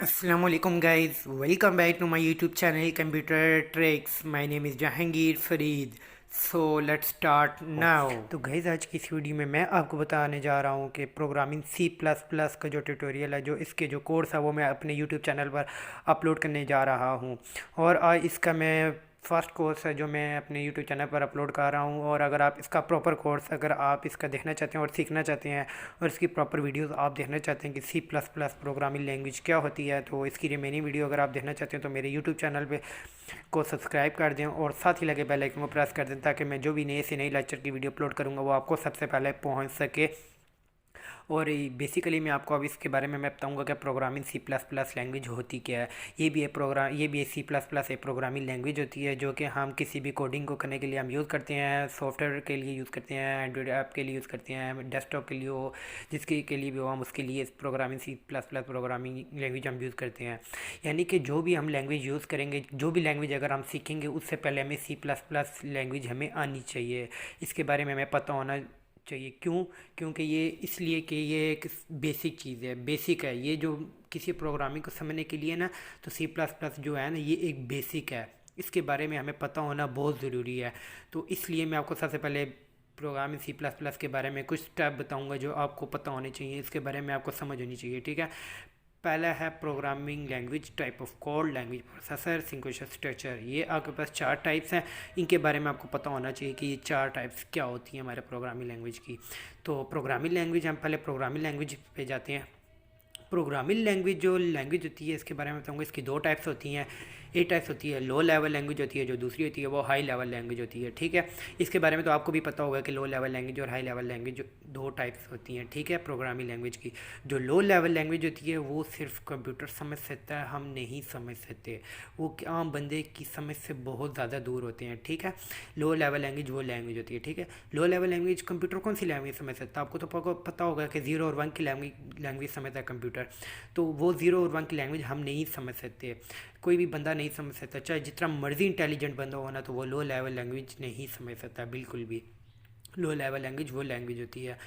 Assalamualaikum guys, welcome back to my YouTube channel Computer Tricks. My name is Jahangir Fareed. So let's start now. तो guys आज की इस video में मैं आपको बताने जा रहा हूँ कि प्रोग्रामिंग सी प्लस प्लस का जो ट्यूटोरियल है, जो इसके जो कोर्स है वो मैं अपने यूट्यूब चैनल पर अपलोड करने जा रहा हूँ। और आज इसका मैं फर्स्ट कोर्स है जो मैं अपने यूट्यूब चैनल पर अपलोड कर रहा हूँ। और अगर आप इसका प्रॉपर कोर्स अगर आप इसका देखना चाहते हैं और सीखना चाहते हैं और इसकी प्रॉपर वीडियोस आप देखना चाहते हैं कि C plus plus programming language क्या होती है, तो इसकी रिमेनिंग वीडियो अगर आप देखना चाहते हैं तो मेरे यूट्यूब चैनल पे को सब्सक्राइब कर दें और साथ ही लगे बेल आइकन को प्रेस कर दें, ताकि मैं जो भी नए से नई लेक्चर की वीडियो अपलोड करूँगा वो आपको सबसे पहले पहुँच सके। और बेसिकली मैं आपको अब इसके बारे में मैं बताऊंगा कि programming C plus plus language होती क्या है। ये भी सी प्लस प्लस एक प्रोग्रामिंग लैंग्वेज होती है जो कि हम किसी भी कोडिंग को करने के लिए हम यूज़ करते हैं, सॉफ्टवेयर के लिए यूज़ करते हैं, एंड्रॉइड ऐप के लिए यूज़ करते हैं, डेस्कटॉप के लिए हो, जिसके के लिए भी हो हम उसके लिए programming C plus plus programming language हम यूज़ करते हैं। यानी कि जो भी हम लैंग्वेज यूज़ करेंगे, जो भी लैंग्वेज अगर हम सीखेंगे उससे पहले हमें सी प्लस प्लस लैंग्वेज हमें आनी चाहिए। इसके बारे में हमें पता होना चाहिए। क्योंकि ये इसलिए कि ये एक बेसिक चीज़ है, बेसिक है। ये जो किसी प्रोग्रामिंग को समझने के लिए ना, तो सी प्लस प्लस जो है ना ये एक बेसिक है, इसके बारे में हमें पता होना बहुत ज़रूरी है। तो इसलिए मैं आपको सबसे पहले प्रोग्रामिंग सी प्लस प्लस के बारे में कुछ स्टेप बताऊंगा जो आपको पता होने चाहिए, इसके बारे में आपको समझ होनी चाहिए, ठीक है। पहला है programming language, type of code, language processor, synchronous structure. ये आपके पास 4 टाइप्स हैं, इनके बारे में आपको पता होना चाहिए कि ये 4 टाइप्स क्या होती हैं हमारे प्रोग्रामिंग लैंग्वेज की। तो प्रोग्रामिंग लैंग्वेज, हम पहले प्रोग्रामिंग लैंग्वेज पे जाते हैं। प्रोग्रामिंग लैंग्वेज जो लैंग्वेज होती है इसके बारे में बताऊँगा। इसकी 2 टाइप्स होती हैं। एक टाइप्स होती है लो लेवल लैंग्वेज होती है, जो दूसरी होती है वो हाई लेवल लैंग्वेज होती है, ठीक है। इसके बारे में तो आपको भी पता होगा कि लो लेवल लैंग्वेज और हाई लेवल लैंग्वेज 2 टाइप्स होती हैं, ठीक है, प्रोग्रामिंग लैंग्वेज की। जो लो लेवल लैंग्वेज होती है वो सिर्फ कंप्यूटर समझ सकता है, हम नहीं समझ सकते। वो आम बंदे की समझ से बहुत ज़्यादा दूर होते हैं, ठीक है। लो लेवल लैंग्वेज वो लैंग्वेज होती है, ठीक है। लो लेवल लैंग्वेज कंप्यूटर कौन सी लैंग्वेज समझ सकता है? आपको तो पता होगा कि 0 और 1 की लैंग्वेज समझता है कंप्यूटर। तो वो 0 और 1 की लैंग्वेज हम नहीं समझ सकते, कोई भी बंदा नहीं समझ सकता, चाहे जितना मर्जी इंटेलिजेंट बंदा हो ना, तो वो लो लेवल लैंग्वेज नहीं समझ सकता बिल्कुल भी। लो लेवल लैंग्वेज वो लैंग्वेज होती है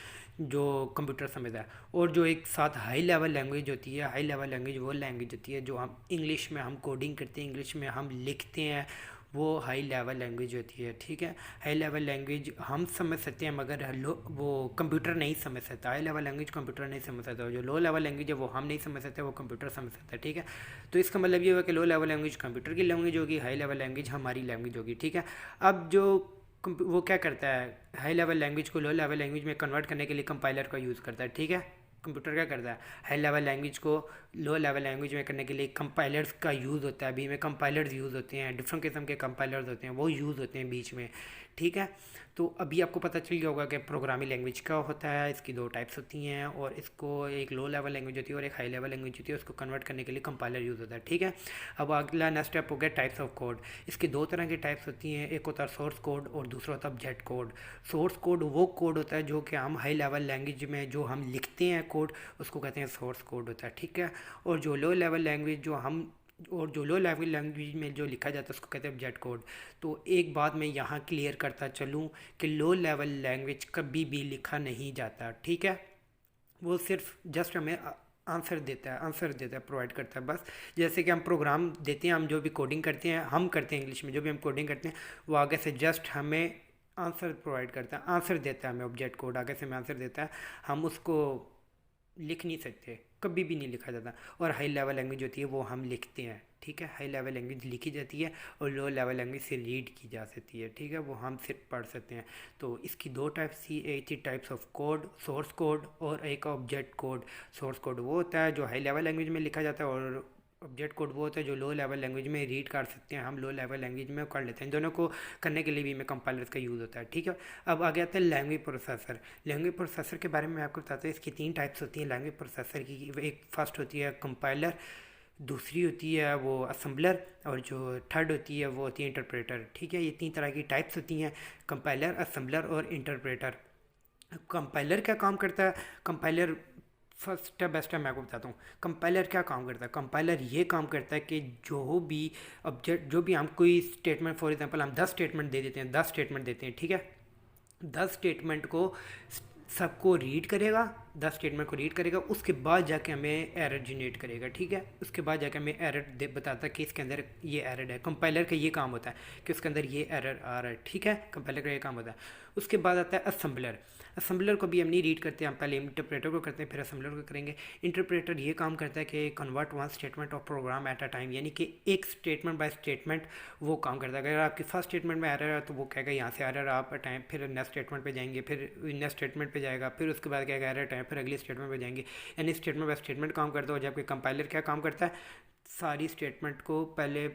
जो कंप्यूटर समझता है। और जो एक साथ हाई लेवल लैंग्वेज होती है, हाई लेवल लैंग्वेज वो लैंग्वेज होती है जो हम इंग्लिश में हम कोडिंग करते हैं, इंग्लिश में हम लिखते हैं, वो हाई लेवल लैंग्वेज होती है, ठीक है। हाई लेवल लैंग्वेज हम समझ सकते हैं मगर वो कंप्यूटर नहीं समझ सकता। हाई लेवल लैंग्वेज कंप्यूटर नहीं समझ सकता, जो लो लेवल लैंग्वेज है वो हम नहीं समझ सकते, वो कंप्यूटर समझ सकता है, ठीक है। तो इसका मतलब ये हुआ कि लो लेवल लैंग्वेज कंप्यूटर की लैंग्वेज होगी, हाई लेवल लैंग्वेज हमारी लैंग्वेज होगी, ठीक है। अब जो वो क्या करता है, हाई लेवल लैंग्वेज को लो लेवल लैंग्वेज में कन्वर्ट करने के लिए कंपाइलर का यूज़ करता है, ठीक है। कंप्यूटर क्या करता है, हाई लेवल लैंग्वेज को लो लेवल लैंग्वेज में करने के लिए कंपाइलर्स का यूज़ होता है। अभी में कंपाइलर्स यूज़ होते हैं, डिफरेंट किस्म के कंपाइलर्स होते हैं, वो यूज़ होते हैं बीच में, ठीक है। तो अभी आपको पता चल गया होगा कि प्रोग्रामिंग लैंग्वेज क्या होता है। इसकी 2 टाइप्स होती हैं और इसको एक लो लेवल लैंग्वेज होती है और एक हाई लेवल लैंग्वेज होती है, उसको कन्वर्ट करने के लिए कंपाइलर यूज़ होता है, ठीक है। अब अगला नेक्स्ट स्टेप हो गया टाइप्स ऑफ कोड। इसकी 2 तरह की टाइप्स होती हैं, एक होता है सोर्स कोड और दूसरा होता है ऑब्जेक्ट कोड। सोर्स कोड वो कोड होता है जो कि हम हाई लेवल लैंग्वेज में जो हम लिखते हैं कोड, उसको कहते हैं सोर्स कोड होता है, ठीक है। और जो लो लेवल लैंग्वेज में जो लिखा जाता है उसको कहते हैं ऑब्जेक्ट कोड। तो एक बात मैं यहाँ क्लियर करता चलूँ कि लो लेवल लैंग्वेज कभी भी लिखा नहीं जाता, ठीक है। वो सिर्फ जस्ट हमें आंसर देता है, प्रोवाइड करता है बस। जैसे कि हम प्रोग्राम देते हैं, हम जो भी कोडिंग करते हैं, हम करते हैं इंग्लिश में, जो भी हम कोडिंग करते हैं वो आगे से जस्ट हमें आंसर प्रोवाइड करता है, आंसर देता है हमें। ऑब्जेक्ट कोड आगे से हमें आंसर देता है, हम उसको लिख नहीं सकते, कभी भी नहीं लिखा जाता। और हाई लेवल लैंग्वेज होती है वो हम लिखते हैं, ठीक है। हाई लेवल लैंग्वेज लिखी जाती है और लो लेवल लैंग्वेज से रीड की जा सकती है, ठीक है, वो हम सिर्फ पढ़ सकते हैं। तो इसकी 2 टाइप्स थी, एक थी types of code, source code, और एक ऑब्जेक्ट कोड। सोर्स कोड वो होता है जो हाई लेवल लैंग्वेज में लिखा जाता है और ऑब्जेक्ट कोड वो होता है जो लो लेवल लैंग्वेज में रीड कर सकते हैं, हम लो लेवल लैंग्वेज में कर लेते हैं। दोनों को करने के लिए भी में कंपाइलर्स का यूज़ होता है, ठीक है। अब आ गया था लैंग्वेज प्रोसेसर। लैंग्वेज प्रोसेसर के बारे में आपको बताते हैं। इसकी 3 टाइप्स होती हैं लैंग्वेज प्रोसेसर की। एक फर्स्ट होती है कंपाइलर, दूसरी होती है वो असम्बलर, और जो थर्ड होती है वो होती है इंटरप्रेटर, ठीक है। ये 3 तरह की टाइप्स होती हैं, कंपाइलर, असम्बलर और इंटरप्रेटर। कंपाइलर क्या काम करता है? Compiler first step by step मैं आपको बताता हूँ। कंपाइलर क्या काम करता है? कंपाइलर ये काम करता है कि जो भी हम कोई स्टेटमेंट, फॉर एग्जांपल हम 10 स्टेटमेंट दे देते हैं, 10 स्टेटमेंट देते हैं, ठीक है। 10 स्टेटमेंट को सबको रीड करेगा 10 स्टेटमेंट को रीड करेगा, उसके बाद जाके हमें एरर जनरेट करेगा, ठीक है। उसके बाद जाके हमें एरर बताता है कि इसके अंदर ये एरर है। कंपाइलर का ये काम होता है कि उसके अंदर ये एरर आ रहा है, ठीक है। कंपाइलर का ये काम होता है। उसके बाद आता है असम्बलर। असम्बलर को भी हम नहीं रीड करते, हम पहले इंटरप्रेटर को करते हैं, फिर असम्बलर को करेंगे। इंटरप्रेटर ये काम करता है कि convert one statement of program at a time, यानी कि एक स्टेटमेंट बाय स्टेटमेंट वो काम करता है। अगर आपकी फर्स्ट स्टेटमेंट में एरर है तो वो कहेगा यहाँ से एरर आप टाइम, फिर नेक्स्ट स्टेटमेंट पे जाएंगे, फिर नेक्स्ट स्टेटमेंट पे जाएगा, फिर उसके बाद कहेगा एरर टाइम, फिर अगली स्टेटमेंट पे जाएंगे। यानी स्टेटमेंट बाय स्टेटमेंट काम करता है। और जबकि कंपाइलर क्या काम करता है, सारी स्टेटमेंट को पहले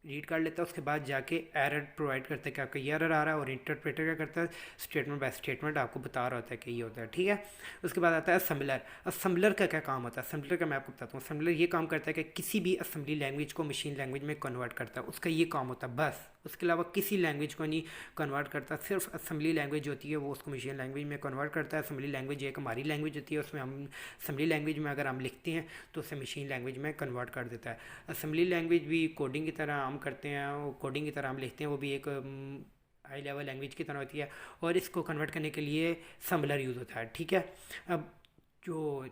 रीड कर लेता है, उसके बाद जाके एरर प्रोवाइड करता है कि आपका ये एरर आ रहा है। और इंटरप्रेटर क्या करता है, स्टेटमेंट बाय स्टेटमेंट आपको बता रहा होता है कि ये होता है, ठीक है। उसके बाद आता है असम्बलर। असम्बलर का क्या काम होता है, असम्बलर का मैं आपको बताता हूँ। असम्बलर ये काम करता है कि किसी भी असेंबली लैंग्वेज को मशीन लैंग्वेज में कन्वर्ट करता है, उसका ये काम होता है बस। उसके अलावा किसी लैंग्वेज को नहीं कन्वर्ट करता, सिर्फ असेंबली लैंग्वेज होती है वो उसको मशीन लैंग्वेज में कन्वर्ट करता है। असेंबली लैंग्वेज एक हमारी लैंग्वेज होती है, उसमें हम असेंबली लैंग्वेज में अगर हम लिखते हैं तो उसे मशीन लैंग्वेज में कन्वर्ट कर देता है। असेंबली लैंग्वेज भी कोडिंग की तरह हम करते हैं, कोडिंग की तरह हम लिखते हैं, वो भी एक हाई लेवल लैंग्वेज की तरह होती है। और इसको कन्वर्ट करने के लिए असम्बलर यूज़ होता है, ठीक है। अब जो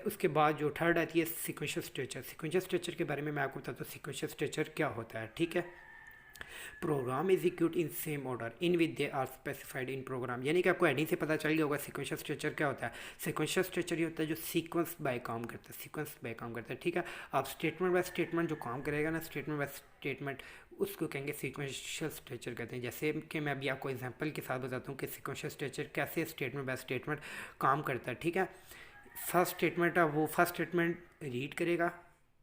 उसके बाद जो थर्ड आती है सीक्वेंशियल स्ट्रक्चर। सीक्वेंशियल स्ट्रक्चर के बारे में मैं आपको बताता हूँ सीक्वेंशियल स्ट्रक्चर क्या होता है, ठीक है। Program execute in same order in which they are specified in program, यानी कि आपको हेडिंग से पता चल गया होगा सीक्वेंशियल स्ट्रक्चर क्या होता है। सीक्वेंशियल स्ट्रक्चर ये होता है जो सीक्वेंस बाय काम करता है, सीक्वेंस बाय काम करता है, ठीक है। आप स्टेटमेंट बाय स्टेटमेंट जो काम करेगा ना, स्टेटमेंट बाय स्टेटमेंट, उसको कहेंगे सीक्वेंशियल स्ट्रक्चर कहते हैं। जैसे कि मैं अभी आपको एग्जांपल के साथ बताता हूँ कि सीक्वेंशियल स्ट्रक्चर कैसे स्टेटमेंट बाय स्टेटमेंट काम करता है, ठीक है। फर्स्ट स्टेटमेंट है वो फर्स्ट स्टेटमेंट रीड करेगा,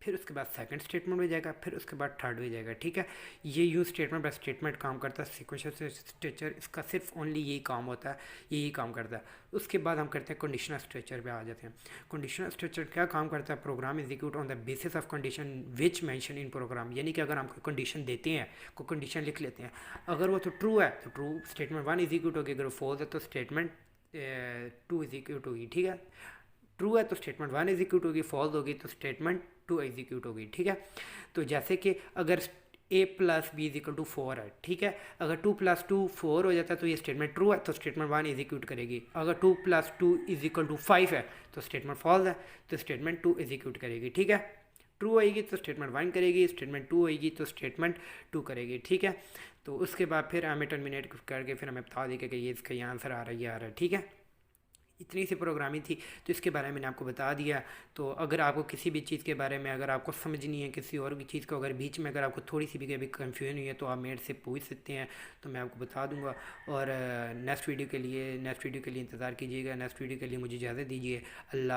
फिर उसके बाद सेकंड स्टेटमेंट में जाएगा, फिर उसके बाद थर्ड में जाएगा, ठीक है। ये यूज स्टेटमेंट बाय स्टेटमेंट काम करता है। सीक्वेंशियल स्ट्रक्चर इसका सिर्फ ओनली यही काम होता है, यही काम करता है। उसके बाद हम करते हैं कंडीशनल स्ट्रक्चर पे आ जाते हैं। कंडीशनल स्ट्रक्चर क्या काम करता है, program execute on the basis of condition which mention in program, यानी कि अगर हम कोई कंडीशन देते हैं, कोई कंडीशन लिख लेते हैं, अगर वो तो ट्रू है तो ट्रू स्टेटमेंट वन एग्जीक्यूट होगी, अगर फॉल्स है तो स्टेटमेंट टू एग्जीक्यूट होगी, ठीक है। ट्रू है तो स्टेटमेंट वन एग्जीक्यूट होगी, फॉल्स होगी तो स्टेटमेंट टू एग्जीक्यूट होगी, ठीक है। तो जैसे कि अगर A plus B is equal to 4 है, ठीक है। अगर 2 + 2 4 हो जाता है तो ये स्टेटमेंट ट्रू है, तो स्टेटमेंट वन एग्जीक्यूट करेगी। अगर 2 + 2 इज इक्वल टू 5 है तो स्टेटमेंट फॉल्स है, तो स्टेटमेंट टू एग्जीक्यूट करेगी, ठीक है। ट्रू आएगी तो स्टेटमेंट वन करेगी, स्टेटमेंट टू आएगी तो स्टेटमेंट टू करेगी, ठीक है। तो उसके बाद फिर हमें टर्मिनेट करके फिर हमें बता देगा कि ये इसका ये आंसर आ रहा है, ये आ रहा है, ठीक है। इतनी सी प्रोग्रामिंग थी तो इसके बारे में मैंने आपको बता दिया। तो अगर आपको किसी भी चीज़ के बारे में अगर आपको समझनी है, किसी और भी चीज़ को अगर बीच में अगर आपको थोड़ी सी भी कभी कन्फ्यूजन हुई है तो आप मेरे से पूछ सकते हैं, तो मैं आपको बता दूंगा। और नेक्स्ट वीडियो के लिए इंतज़ार कीजिएगा। नेक्स्ट वीडियो के लिए मुझे इजाज़त दीजिए। अल्लाह।